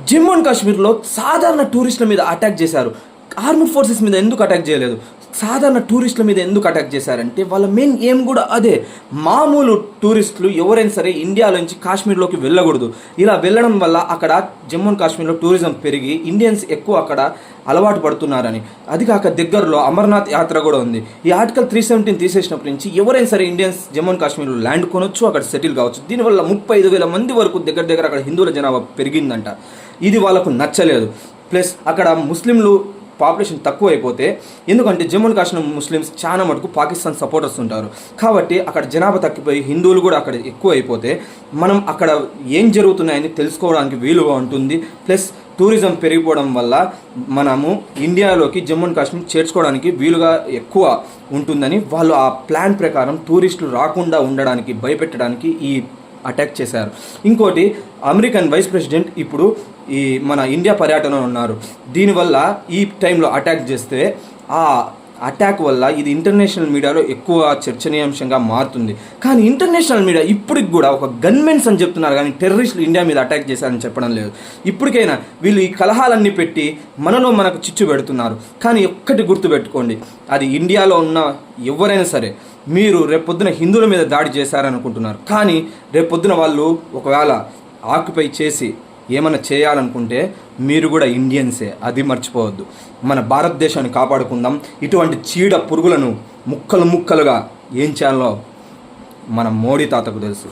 Jammu and కాశ్మీర్లో సాధారణ టూరిస్టుల మీద అటాక్ చేశారు. ఆర్మీ ఫోర్సెస్ మీద ఎందుకు అటాక్ చేయలేదు? సాధారణ టూరిస్టుల మీద ఎందుకు అటాక్ చేశారంటే వాళ్ళ మెయిన్ ఏం కూడా అదే. మామూలు టూరిస్టులు ఎవరైనా సరే ఇండియాలోంచి కాశ్మీర్లోకి వెళ్ళకూడదు. ఇలా వెళ్ళడం వల్ల అక్కడ జమ్మూ అండ్ కాశ్మీర్లో టూరిజం పెరిగి ఇండియన్స్ ఎక్కువ అక్కడ అలవాటు పడుతున్నారని. అది కాక దగ్గరలో అమర్నాథ్ యాత్ర కూడా ఉంది. ఈ ఆర్టికల్ 317 తీసేసినప్పటి నుంచి ఎవరైనా సరే ఇండియన్స్ జమ్మూ అండ్ కాశ్మీర్లో ల్యాండ్ కొనొచ్చు, అక్కడ సెటిల్ కావచ్చు. దీనివల్ల 35,000 మంది వరకు దగ్గర అక్కడ హిందువుల జనాభా పెరిగిందంట. ఇది వాళ్ళకు నచ్చలేదు. ప్లస్ అక్కడ ముస్లింలు పాపులేషన్ తక్కువ అయిపోతే, ఎందుకంటే జమ్మూ అండ్ కాశ్మీర్ ముస్లిమ్స్ చాలా మటుకు పాకిస్తాన్ సపోర్టర్స్ ఉంటారు కాబట్టి అక్కడ జనాభా తగ్గిపోయి హిందువులు కూడా అక్కడ ఎక్కువ అయిపోతే మనం అక్కడ ఏం జరుగుతున్నాయని తెలుసుకోవడానికి వీలుగా ఉంటుంది. ప్లస్ టూరిజం పెరిగిపోవడం వల్ల మనము ఇండియాలోకి జమ్మూ అండ్ కాశ్మీర్ చేర్చుకోవడానికి వీలుగా ఎక్కువ ఉంటుందని వాళ్ళు ఆ ప్లాన్ ప్రకారం టూరిస్టులు రాకుండా ఉండడానికి భయపెట్టడానికి ఈ అటాక్ చేశారు. ఇంకోటి, అమెరికన్ వైస్ ప్రెసిడెంట్ ఇప్పుడు ఈ మన ఇండియా పర్యటనలో ఉన్నారు. దీనివల్ల ఈ టైంలో అటాక్ చేస్తే ఆ అటాక్ వల్ల ఇది ఇంటర్నేషనల్ మీడియాలో ఎక్కువ చర్చనీయాంశంగా మారుతుంది. కానీ ఇంటర్నేషనల్ మీడియా ఇప్పటికి కూడా ఒక గన్మెన్స్ అని చెప్తున్నారు కానీ టెర్రరిస్టులు ఇండియా మీద అటాక్ చేశారని చెప్పడం లేదు. ఇప్పటికైనా వీళ్ళు ఈ కలహాలన్నీ పెట్టి మనకు చిచ్చు పెడుతున్నారు. కానీ ఒక్కటి గుర్తుపెట్టుకోండి, అది ఇండియాలో ఉన్న ఎవరైనా సరే, మీరు రేపొద్దున హిందువుల మీద దాడి చేశారనుకుంటున్నారు, కానీ రేపొద్దున వాళ్ళు ఒకవేళ ఆక్యుపై చేసి ఏమైనా చేయాలనుకుంటే మీరు కూడా ఇండియన్సే, అది మర్చిపోవద్దు. మన భారతదేశాన్ని కాపాడుకుందాం. ఇటువంటి చీడ పురుగులను ముక్కలుగా ఏం చేయాలో మన మోడీ తాతకు తెలుసు.